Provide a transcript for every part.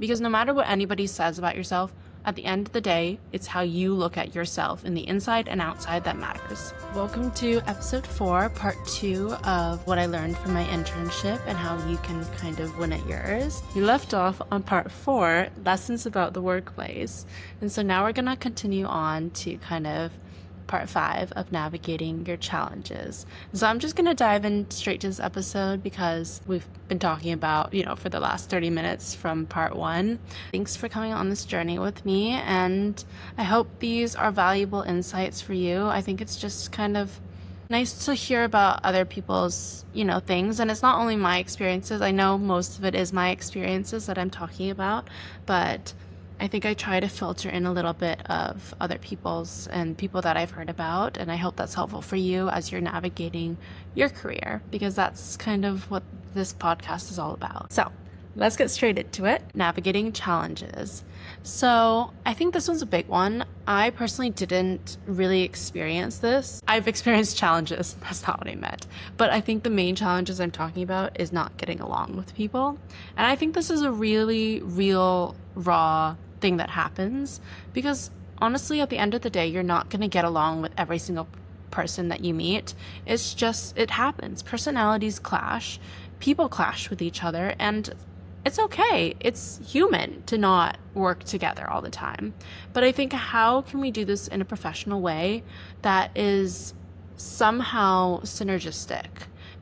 Because no matter what anybody says about yourself, at the end of the day, it's how you look at yourself in the inside and outside that matters. Welcome to episode 4, part 2 of what I learned from my internship and how you can kind of win at yours. We left off on part 4, lessons about the workplace. And so now we're going to continue on to kind of part 5 of navigating your challenges. So I'm just going to dive in straight to this episode because we've been talking about, for the last 30 minutes from part 1. Thanks for coming on this journey with me, and I hope these are valuable insights for you. I think it's just kind of nice to hear about other people's, things. And it's not only my experiences. I know most of it is my experiences that I'm talking about, but I think I try to filter in a little bit of other people's and people that I've heard about, and I hope that's helpful for you as you're navigating your career, because that's kind of what this podcast is all about. So let's get straight into it. Navigating challenges. So I think this one's a big one. I personally didn't really experience this. I've experienced challenges. That's not what I meant. But I think the main challenges I'm talking about is not getting along with people. And I think this is a really real, raw thing that happens, because honestly, at the end of the day, you're not going to get along with every single person that you meet. It happens. Personalities clash, people clash with each other, and it's okay. It's human to not work together all the time. But I think, how can we do this in a professional way that is somehow synergistic?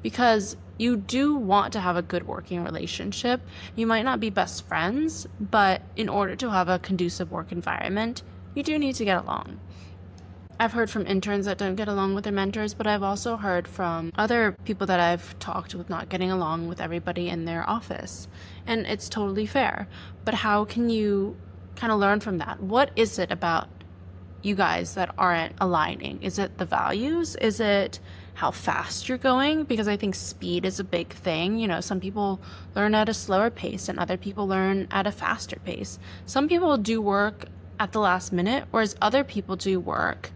Because you do want to have a good working relationship. You might not be best friends, but in order to have a conducive work environment, you do need to get along. I've heard from interns that don't get along with their mentors, but I've also heard from other people that I've talked with not getting along with everybody in their office. And it's totally fair. But how can you kind of learn from that? What is it about you guys that aren't aligning? Is it the values? Is it how fast you're going? Because I think speed is a big thing. Some people learn at a slower pace and other people learn at a faster pace. Some people do work at the last minute, whereas other people do work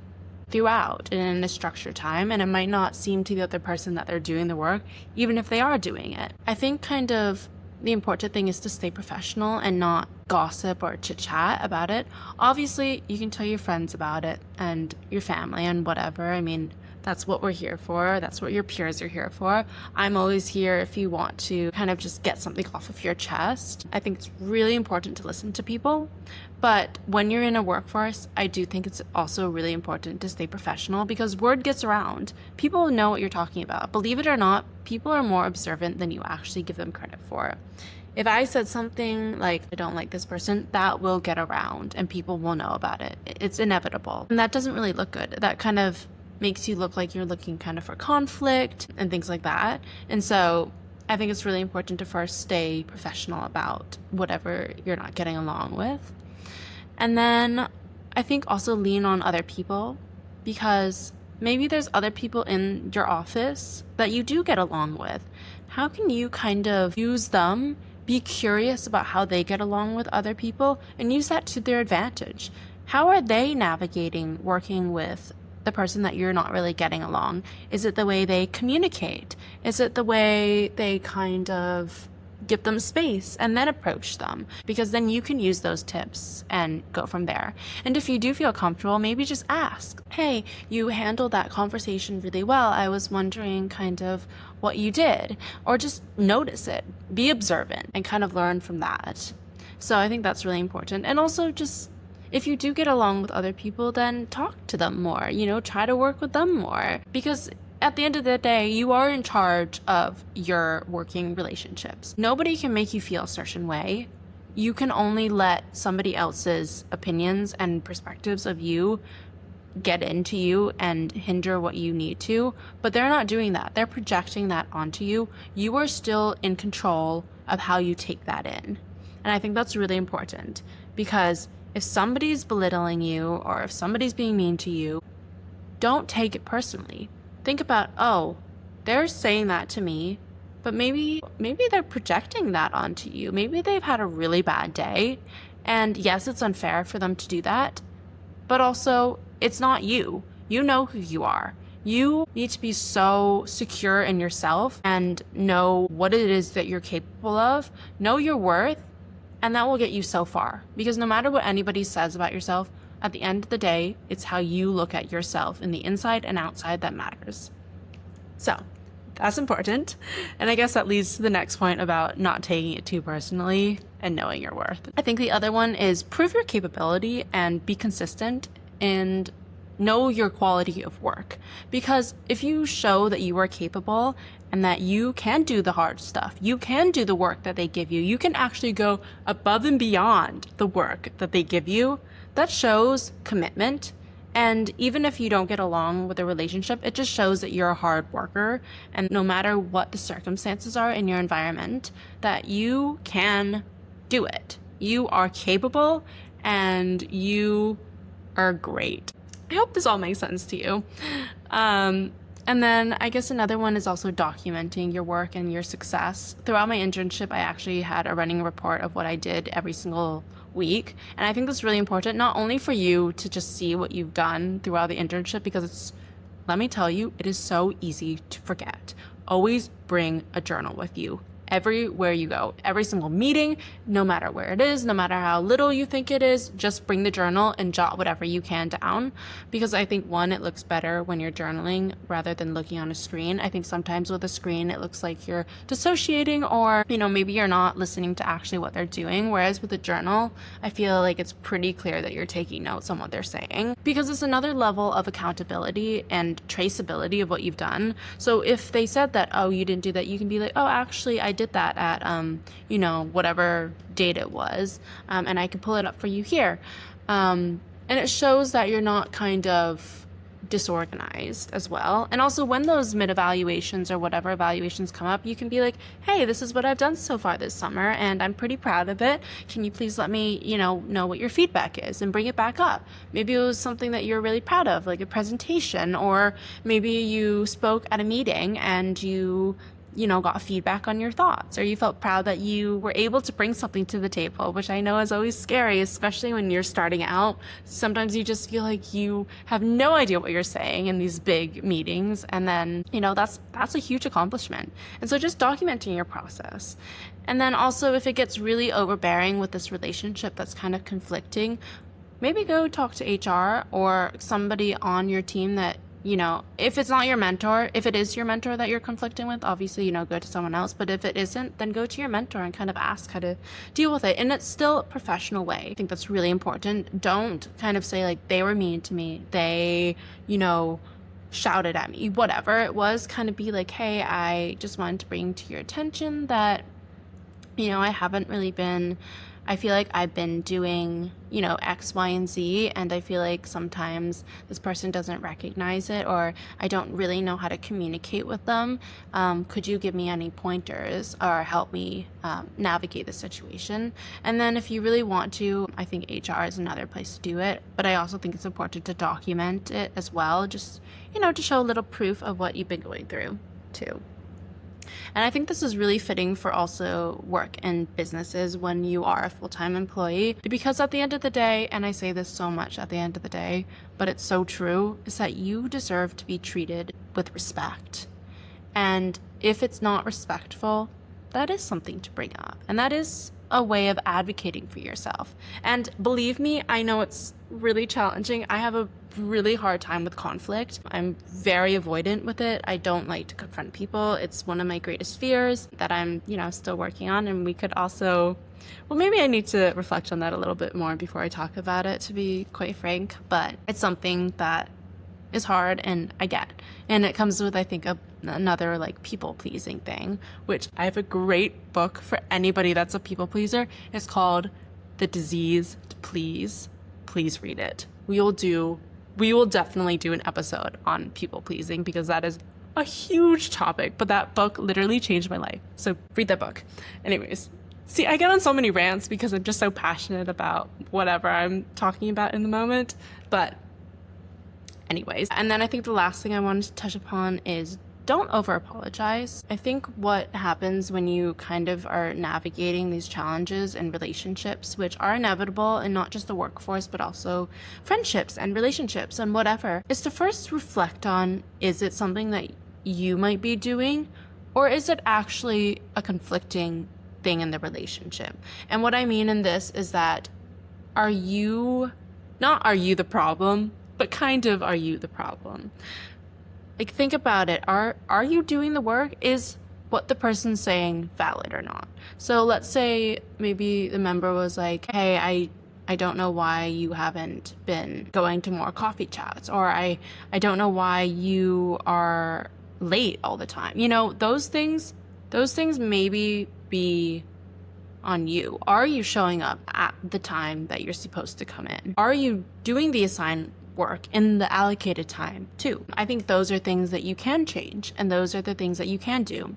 throughout in a structured time, and it might not seem to the other person that they're doing the work, even if they are doing it. I think kind of the important thing is to stay professional and not gossip or chit-chat about it. Obviously, you can tell your friends about it and your family and whatever. I mean, that's what we're here for. That's what your peers are here for. I'm always here if you want to kind of just get something off of your chest. I think it's really important to listen to people. But when you're in a workforce, I do think it's also really important to stay professional, because word gets around. People know what you're talking about. Believe it or not, people are more observant than you actually give them credit for. If I said something like, I don't like this person, that will get around and people will know about it. It's inevitable. And that doesn't really look good. That kind of makes you look like you're looking kind of for conflict and things like that. And so I think it's really important to first stay professional about whatever you're not getting along with. And then I think also lean on other people, because maybe there's other people in your office that you do get along with. How can you kind of use them, be curious about how they get along with other people, and use that to their advantage? How are they navigating working with the person that you're not really getting along? Is it the way they communicate? Is it the way they kind of give them space and then approach them? Because then you can use those tips and go from there. And if you do feel comfortable, maybe just ask, hey, you handled that conversation really well. I was wondering kind of what you did. Or just notice it, be observant, and kind of learn from that. So I think that's really important. And also, just if you do get along with other people, then talk to them more, try to work with them more, because at the end of the day, you are in charge of your working relationships. Nobody can make you feel a certain way. You can only let somebody else's opinions and perspectives of you get into you and hinder what you need to, but they're not doing that. They're projecting that onto you. You are still in control of how you take that in. And I think that's really important, because if somebody's belittling you or if somebody's being mean to you, don't take it personally. Think about, oh, they're saying that to me, but maybe they're projecting that onto you. Maybe they've had a really bad day. And yes, it's unfair for them to do that, but also it's not you. You know who you are. You need to be so secure in yourself and know what it is that you're capable of, know your worth, And that will get you so far, because no matter what anybody says about yourself, at the end of the day, it's how you look at yourself in the inside and outside that matters. So that's important. And I guess that leads to the next point about not taking it too personally and knowing your worth. I think the other one is prove your capability and be consistent and know your quality of work. Because if you show that you are capable and that you can do the hard stuff, you can do the work that they give you, you can actually go above and beyond the work that they give you, that shows commitment. And even if you don't get along with the relationship, it just shows that you're a hard worker. And no matter what the circumstances are in your environment, that you can do it. You are capable and you are great. I hope this all makes sense to you. And then I guess another one is also documenting your work and your success. Throughout my internship, I actually had a running report of what I did every single week. And I think that's really important, not only for you to just see what you've done throughout the internship, because let me tell you, it is so easy to forget. Always bring a journal with you everywhere you go, every single meeting, no matter where it is, no matter how little you think it is, just bring the journal and jot whatever you can down. Because I think, one, it looks better when you're journaling rather than looking on a screen. I think sometimes with a screen, it looks like you're dissociating, or, maybe you're not listening to actually what they're doing. Whereas with a journal, I feel like it's pretty clear that you're taking notes on what they're saying, because it's another level of accountability and traceability of what you've done. So if they said that, oh, you didn't do that, you can be like, oh, actually, I did that at, whatever date it was, and I can pull it up for you here. And it shows that you're not kind of disorganized as well. And also when those mid-evaluations or whatever evaluations come up, you can be like, hey, this is what I've done so far this summer, and I'm pretty proud of it. Can you please let me, know what your feedback is and bring it back up? Maybe it was something that you're really proud of, like a presentation, or maybe you spoke at a meeting and you got feedback on your thoughts, or you felt proud that you were able to bring something to the table, which I know is always scary, especially when you're starting out. Sometimes you just feel like you have no idea what you're saying in these big meetings, and then, that's a huge accomplishment. And so just documenting your process. And then also, if it gets really overbearing with this relationship that's kind of conflicting, maybe go talk to HR or somebody on your team that, if it's not your mentor, if it is your mentor that you're conflicting with, obviously, go to someone else. But if it isn't, then go to your mentor and kind of ask how to deal with it. And it's still a professional way. I think that's really important. Don't kind of say, like, they were mean to me, they, shouted at me, whatever it was. Kind of be like, hey, I just wanted to bring to your attention that, I feel like I've been doing, X, Y, and Z, and I feel like sometimes this person doesn't recognize it, or I don't really know how to communicate with them. Could you give me any pointers or help me navigate the situation? And then if you really want to, I think HR is another place to do it, but I also think it's important to document it as well, just, to show a little proof of what you've been going through too. And I think this is really fitting for also work and businesses when you are a full-time employee, because at the end of the day, and I say this so much at the end of the day, but it's so true, is that you deserve to be treated with respect. And if it's not respectful, that is something to bring up. And that is a way of advocating for yourself. And believe me, I know it's really challenging. I have a really hard time with conflict. I'm very avoidant with it. I don't like to confront people. It's one of my greatest fears that I'm, still working on. And we could also, maybe I need to reflect on that a little bit more before I talk about it, to be quite frank. But it's something that is hard, and I get. And it comes with, I think, another people-pleasing thing, which I have a great book for anybody that's a people-pleaser. It's called The Disease to Please. Please read it. We will definitely do an episode on people-pleasing, because that is a huge topic, but that book literally changed my life. So read that book. Anyways, see, I get on so many rants because I'm just so passionate about whatever I'm talking about in the moment. But anyways, and then I think the last thing I wanted to touch upon is don't over apologize. I think what happens when you kind of are navigating these challenges and relationships, which are inevitable in not just the workforce, but also friendships and relationships and whatever, is to first reflect on, is it something that you might be doing, or is it actually a conflicting thing in the relationship. And what I mean in this is that are you the problem, but kind of are you the problem? Like, think about it. Are you doing the work? Is what the person's saying valid or not? So let's say maybe the member was like, hey, I don't know why you haven't been going to more coffee chats, or I don't know why you are late all the time. You know, those things maybe be on you. Are you showing up at the time that you're supposed to come in? Are you doing the assigned work in the allocated time too? I think those are things that you can change, and those are the things that you can do.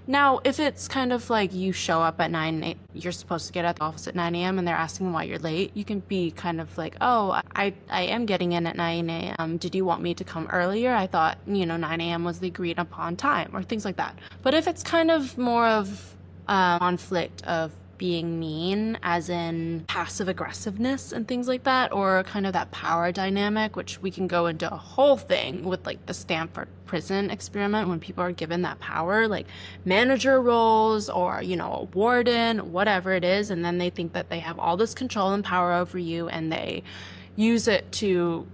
Now, if it's kind of like you show up at 9, you're supposed to get at the office at 9 a.m. and they're asking why you're late, you can be kind of like, oh, I am getting in at 9 a.m. Did you want me to come earlier? I thought, 9 a.m. was the agreed upon time, or things like that. But if it's kind of more of conflict of being mean, as in passive aggressiveness and things like that, or kind of that power dynamic, which we can go into a whole thing with like the Stanford prison experiment, when people are given that power, like manager roles or, a warden, whatever it is, and then they think that they have all this control and power over you, and they use it to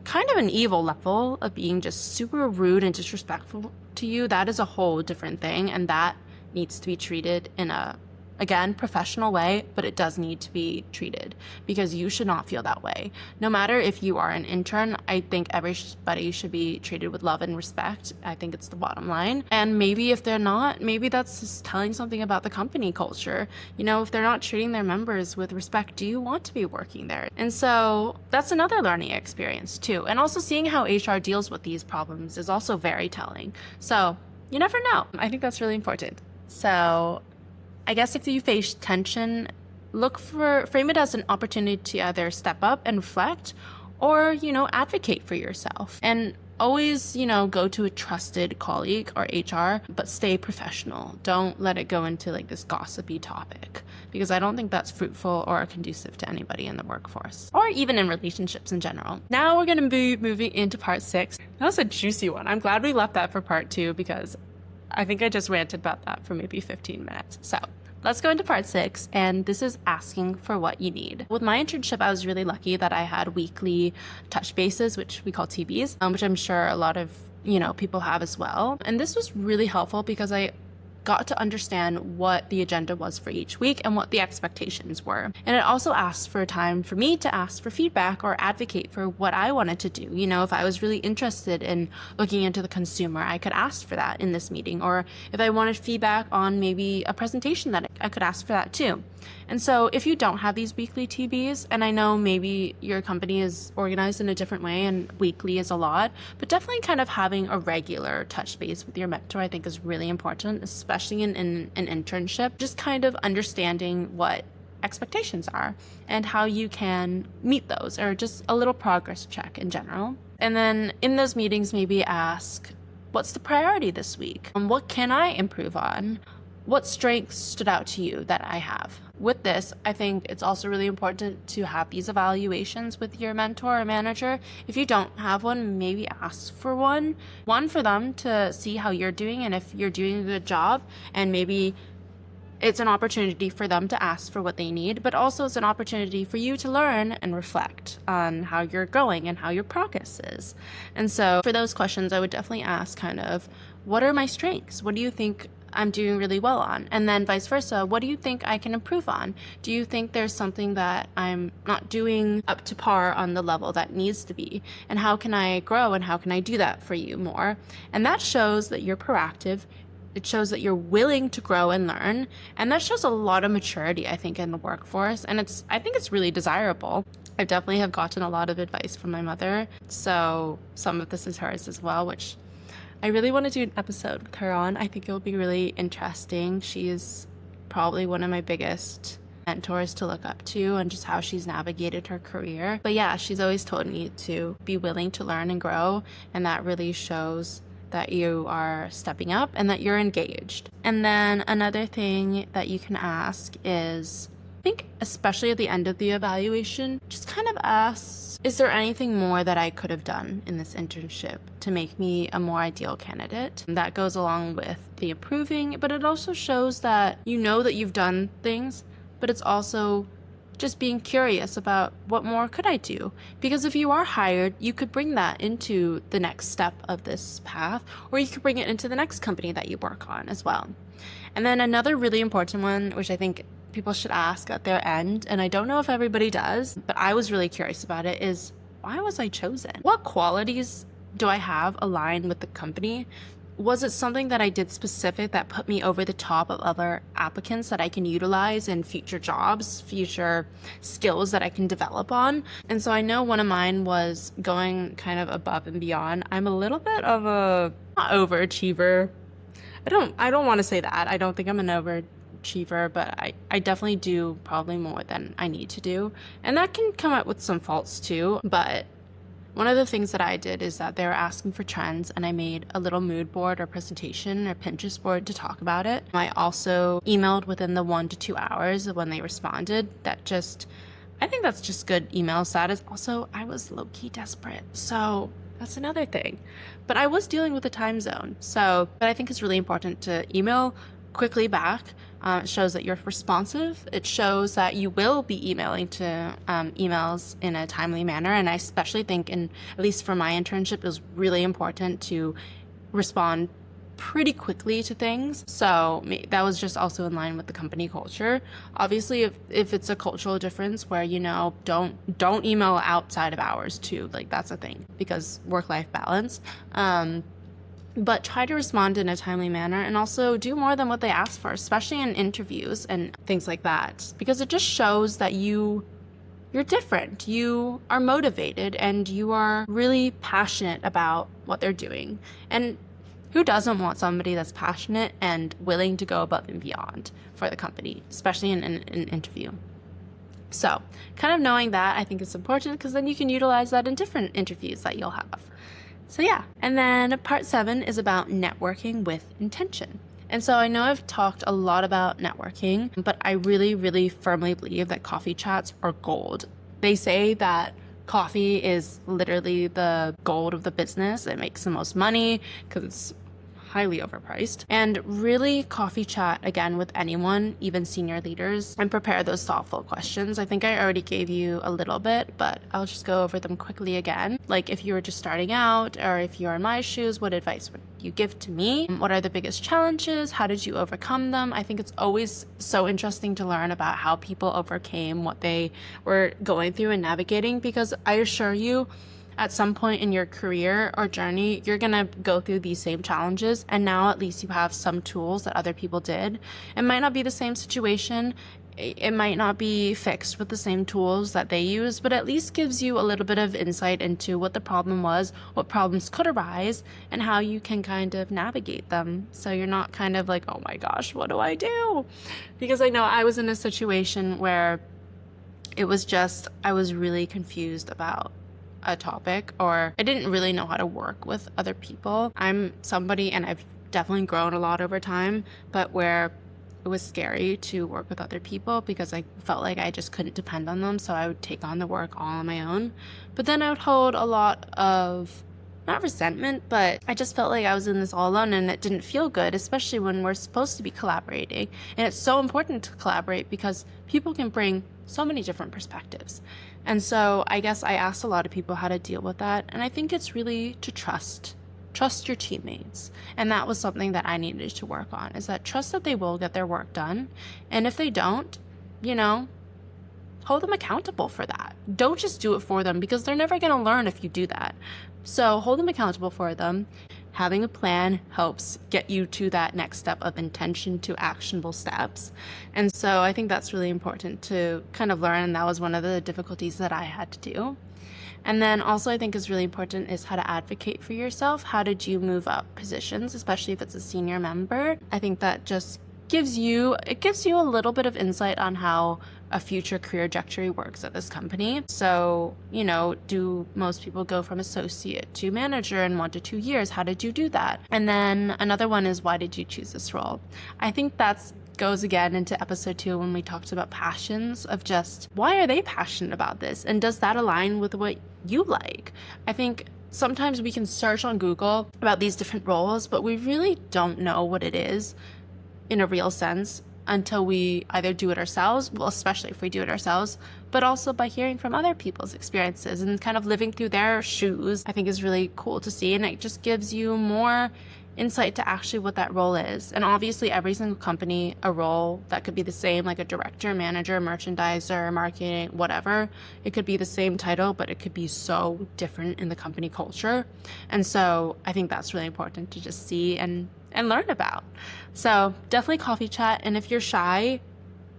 kind of an evil level of being just super rude and disrespectful to you. That is a whole different thing, and that needs to be treated in a, again, professional way, but it does need to be treated, because you should not feel that way. No matter if you are an intern, I think everybody should be treated with love and respect. I think it's the bottom line. And maybe if they're not, maybe that's just telling something about the company culture. If they're not treating their members with respect, do you want to be working there? And so that's another learning experience too. And also seeing how HR deals with these problems is also very telling. So you never know. I think that's really important. So I guess if you face tension, frame it as an opportunity to either step up and reflect, or, advocate for yourself. And always, go to a trusted colleague or HR, but stay professional. Don't let it go into like this gossipy topic, because I don't think that's fruitful or conducive to anybody in the workforce, or even in relationships in general. Now we're going to be moving into part 6. That was a juicy one. I'm glad we left that for part 2, because I think I just ranted about that for maybe 15 minutes. So let's go into part 6, and this is asking for what you need. With my internship, I was really lucky that I had weekly touch bases, which we call TBs, which I'm sure a lot of people have as well. And this was really helpful because I got to understand what the agenda was for each week and what the expectations were. And it also asked for time for me to ask for feedback or advocate for what I wanted to do. If I was really interested in looking into the consumer, I could ask for that in this meeting. Or if I wanted feedback on maybe a presentation, that I could ask for that too. And so if you don't have these weekly TBs, and I know maybe your company is organized in a different way and weekly is a lot, but definitely kind of having a regular touch base with your mentor, I think, is really important, especially in an internship. Just kind of understanding what expectations are and how you can meet those, or just a little progress check in general. And then in those meetings, maybe ask, what's the priority this week? What can I improve on? What strengths stood out to you that I have? With this, I think it's also really important to have these evaluations with your mentor or manager. If you don't have one, maybe ask for one for them to see how you're doing and if you're doing a good job. And maybe it's an opportunity for them to ask for what they need, but also it's an opportunity for you to learn and reflect on how you're going and how your progress is. And so for those questions, I would definitely ask kind of, what are my strengths? What do you think I'm doing really well on? And then vice versa, what do you think I can improve on? Do you think there's something that I'm not doing up to par on the level that needs to be? And how can I grow, and how can I do that for you more? And that shows that you're proactive. It shows that you're willing to grow and learn. And that shows a lot of maturity, I think, in the workforce. And I think it's really desirable. I definitely have gotten a lot of advice from my mother. So some of this is hers as well, which I really want to do an episode with her on. I think it'll be really interesting. She is probably one of my biggest mentors to look up to, and just how she's navigated her career. But yeah, she's always told me to be willing to learn and grow, and that really shows that you are stepping up and that you're engaged. And then another thing that you can ask is, I think especially at the end of the evaluation, just kind of ask Is there anything more that I could have done in this internship to make me a more ideal candidate? That goes along with the improving, but it also shows that you know that you've done things, but it's also just being curious about what more could I do? Because if you are hired, you could bring that into the next step of this path, or you could bring it into the next company that you work on as well. And then another really important one, which I think people should ask at their end, and I don't know if everybody does, but I was really curious about it, is why was I chosen? What qualities do I have aligned with the company? Was it something that I did specific that put me over the top of other applicants that I can utilize in future jobs, future skills that I can develop on? And so I know one of mine was going kind of above and beyond. I'm a little bit of a not overachiever. I don't want to say that. I don't think I'm an overachiever, but I definitely do probably more than I need to do. And that can come up with some faults too, but one of the things that I did is that they were asking for trends, and I made a little mood board or presentation or Pinterest board to talk about it. I also emailed within the 1 to 2 hours of when they responded. I think that's just good email status. Also, I was low-key desperate, so that's another thing. But I was dealing with the time zone, but I think it's really important to email quickly back. It shows that you're responsive. It shows that you will be emailing to emails in a timely manner. And I especially think, at least for my internship, it was really important to respond pretty quickly to things. So that was just also in line with the company culture. Obviously, if it's a cultural difference where, don't email outside of hours too, like that's a thing because work-life balance. But try to respond in a timely manner and also do more than what they ask for, especially in interviews and things like that, because it just shows that you're different, you are motivated, and you are really passionate about what they're doing. And who doesn't want somebody that's passionate and willing to go above and beyond for the company, especially in an interview? So kind of knowing that, I think is important because then you can utilize that in different interviews that you'll have. So yeah, and then part 7 is about networking with intention. And so I know I've talked a lot about networking, but I really, really firmly believe that coffee chats are gold. They say that coffee is literally the gold of the business. It makes the most money because it's highly overpriced. And really coffee chat again with anyone, even senior leaders, and prepare those thoughtful questions. I think I already gave you a little bit, but I'll just go over them quickly again. Like if you were just starting out, or if you're in my shoes, what advice would you give to me? What are the biggest challenges? How did you overcome them? I think it's always so interesting to learn about how people overcame what they were going through and navigating, because I assure you, at some point in your career or journey, you're gonna go through these same challenges, and now at least you have some tools that other people did. It might not be the same situation, it might not be fixed with the same tools that they use, but at least gives you a little bit of insight into what the problem was, what problems could arise, and how you can kind of navigate them. So you're not kind of like, oh my gosh, what do I do? Because I know I was in a situation where it was just, I was really confused about a topic, or I didn't really know how to work with other people. I'm somebody, and I've definitely grown a lot over time, but where it was scary to work with other people because I felt like I just couldn't depend on them, so I would take on the work all on my own. But then I would hold a lot of, not resentment, but I just felt like I was in this all alone, and it didn't feel good, especially when we're supposed to be collaborating. And it's so important to collaborate because people can bring so many different perspectives. And so I guess I asked a lot of people how to deal with that. And I think it's really to trust your teammates. And that was something that I needed to work on, is that trust that they will get their work done. And if they don't, hold them accountable for that. Don't just do it for them, because they're never going to learn if you do that. So hold them accountable for them. Having a plan helps get you to that next step of intention to actionable steps. And so I think that's really important to kind of learn. And that was one of the difficulties that I had to do. And then also I think is really important is how to advocate for yourself. How did you move up positions, especially if it's a senior member? I think that just gives you a little bit of insight on how a future career trajectory works at this company. So, do most people go from associate to manager in 1 to 2 years? How did you do that? And then another one is, why did you choose this role? I think that's goes again into episode 2 when we talked about passions, of just why are they passionate about this? And does that align with what you like? I think sometimes we can search on Google about these different roles, but we really don't know what it is in a real sense until we either do it ourselves, well, especially if we do it ourselves, but also by hearing from other people's experiences and kind of living through their shoes, I think is really cool to see. And it just gives you more insight to actually what that role is. And obviously every single company, a role that could be the same, like a director, manager, merchandiser, marketing, whatever. It could be the same title, but it could be so different in the company culture. And so I think that's really important to just see and learn about. So definitely coffee chat. And if you're shy,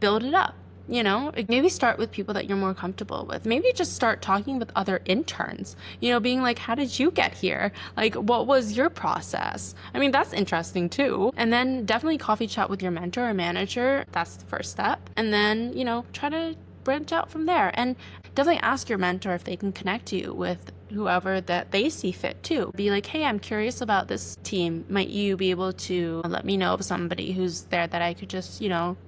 build it up. You know, maybe start with people that you're more comfortable with. Maybe just start talking with other interns, you know, being like, how did you get here? Like, what was your process? I mean, that's interesting too. And then definitely coffee chat with your mentor or manager. That's the first step. And then, you know, try to branch out from there. And definitely ask your mentor if they can connect you with whoever that they see fit too. Be like, hey, I'm curious about this team. Might you be able to let me know of somebody who's there that I could just, you know,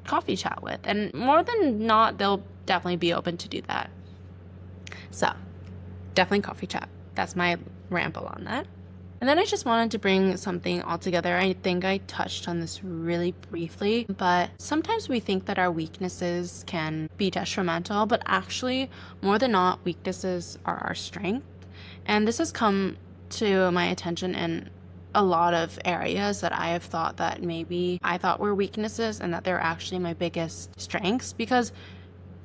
coffee chat with? And more than not, they'll definitely be open to do that. So definitely coffee chat. That's my ramble on that. And then I just wanted to bring something all together. I think I touched on this really briefly, but sometimes we think that our weaknesses can be detrimental, but actually more than not, weaknesses are our strength. And this has come to my attention in a lot of areas that I have thought that maybe I thought were weaknesses and that they're actually my biggest strengths, because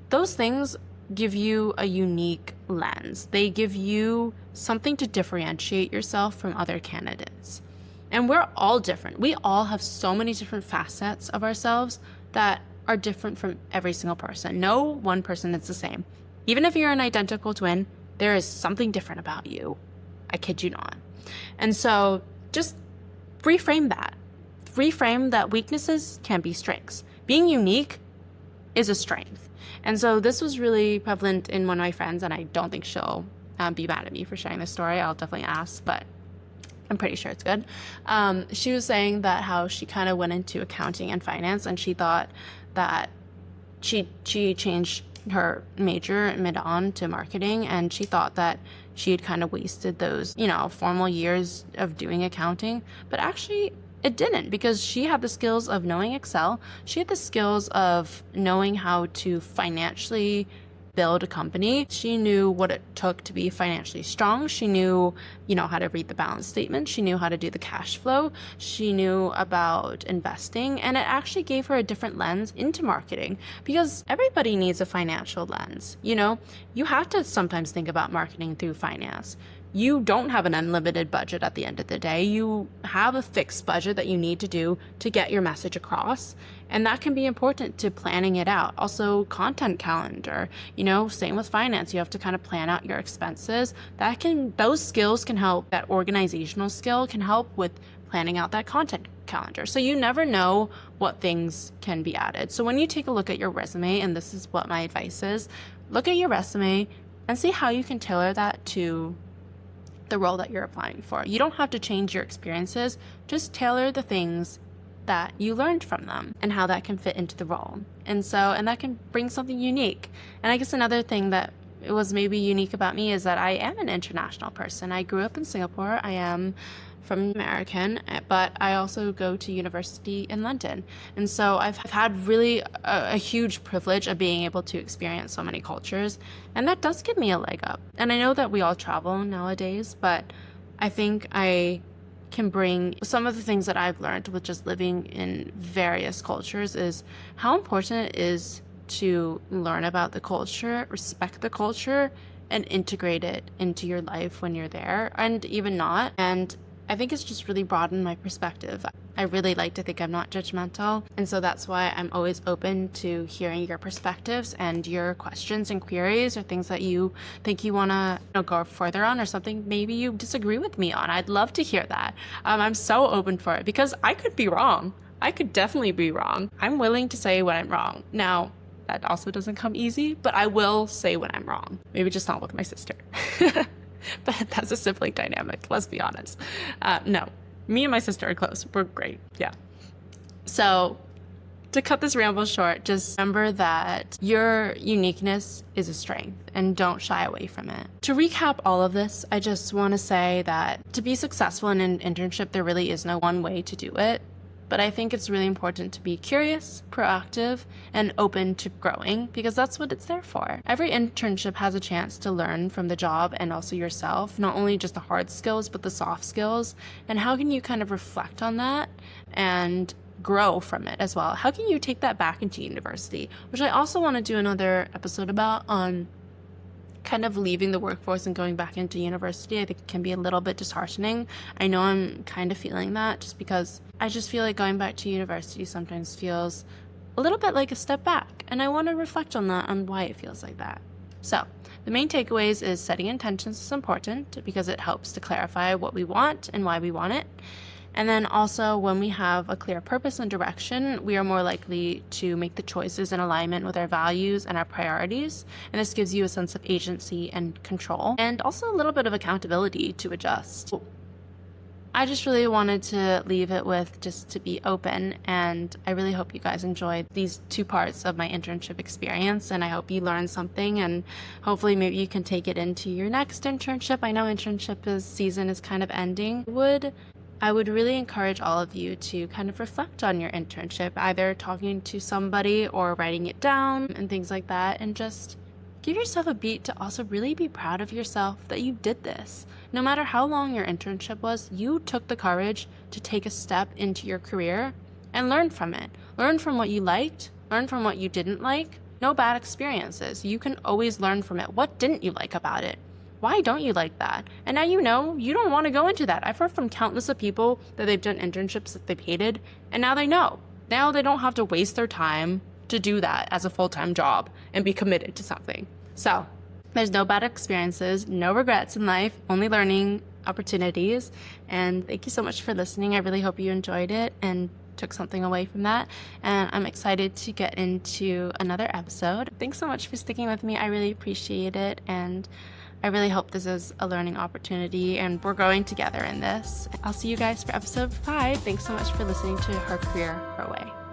those things give you a unique lens. They give you something to differentiate yourself from other candidates. And we're all different. We all have so many different facets of ourselves that are different from every single person. No one person is the same. Even if you're an identical twin, there is something different about you. I kid you not. And so just reframe that. Reframe that weaknesses can be strengths. Being unique is a strength. And so this was really prevalent in one of my friends, and I don't think she'll be mad at me for sharing this story. I'll definitely ask, but I'm pretty sure it's good. She was saying that how she kind of went into accounting and finance, and she thought that she changed her major mid-on to marketing, and she thought that she had kind of wasted those, you know, formal years of doing accounting. But actually it didn't, because she had the skills of knowing Excel. She had the skills of knowing how to financially build a company. She knew what it took to be financially strong. She knew, you know, how to read the balance statement. She knew how to do the cash flow. She knew about investing, and it actually gave her a different lens into marketing, because everybody needs a financial lens. You know, you have to sometimes think about marketing through finance. You don't have an unlimited budget at the end of the day. You have a fixed budget that you need to do to get your message across. And that can be important to planning it out. Also, content calendar, you know, same with finance. You have to kind of plan out your expenses. Those skills can help. That organizational skill can help with planning out that content calendar. So you never know what things can be added. So when you take a look at your resume, and this is what my advice is, look at your resume and see how you can tailor that to the role that you're applying for. You don't have to change your experiences, just tailor the things that you learned from them and how that can fit into the role. And that can bring something unique. And I guess another thing that it was maybe unique about me is that I am an international person. I grew up in Singapore. I am from American, but I also go to university in London. And so I've had really a huge privilege of being able to experience so many cultures. And that does give me a leg up. And I know that we all travel nowadays, but I think I can bring some of the things that I've learned with just living in various cultures is how important it is to learn about the culture, respect the culture, and integrate it into your life when you're there, and even not. And I think it's just really broadened my perspective. I really like to think I'm not judgmental, and so that's why I'm always open to hearing your perspectives and your questions and queries, or things that you think you want to go further on, or something maybe you disagree with me on. I'd love to hear that. I'm so open for it, because I could be wrong. I could definitely be wrong. I'm willing to say when I'm wrong. Now, that also doesn't come easy, but I will say when I'm wrong. Maybe just not with my sister. But that's a sibling dynamic, let's be honest. No, me and my sister are close. We're great. Yeah. So to cut this ramble short, just remember that your uniqueness is a strength and don't shy away from it. To recap all of this, I just want to say that to be successful in an internship, there really is no one way to do it. But I think it's really important to be curious, proactive, and open to growing, because that's what it's there for. Every internship has a chance to learn from the job and also yourself, not only just the hard skills, but the soft skills. And how can you kind of reflect on that and grow from it as well? How can you take that back into university? Which I also want to do another episode about on kind of leaving the workforce and going back into university. I think it can be a little bit disheartening. I know I'm kind of feeling that just because I just feel like going back to university sometimes feels a little bit like a step back. And I want to reflect on that, on why it feels like that. So the main takeaways is setting intentions is important because it helps to clarify what we want and why we want it. And then also, when we have a clear purpose and direction, we are more likely to make the choices in alignment with our values and our priorities. And this gives you a sense of agency and control, and also a little bit of accountability to adjust. I just really wanted to leave it with just to be open, and I really hope you guys enjoyed these 2 parts of my internship experience, and I hope you learned something, and hopefully maybe you can take it into your next internship. I know internship season is kind of ending. I would really encourage all of you to kind of reflect on your internship, either talking to somebody or writing it down and things like that, and just give yourself a beat to also really be proud of yourself that you did this. No matter how long your internship was, you took the courage to take a step into your career and learn from it. Learn from what you liked, learn from what you didn't like. No bad experiences. You can always learn from it. What didn't you like about it? Why don't you like that? And now you know you don't want to go into that. I've heard from countless of people that they've done internships that they've hated, and now they know. Now they don't have to waste their time to do that as a full-time job and be committed to something. So there's no bad experiences, no regrets in life, only learning opportunities. And thank you so much for listening. I really hope you enjoyed it and took something away from that, and I'm excited to get into another episode. Thanks so much for sticking with me. I really appreciate it, and I really hope this is a learning opportunity and we're growing together in this. I'll see you guys for episode 5. Thanks so much for listening to Her Career, Her Way.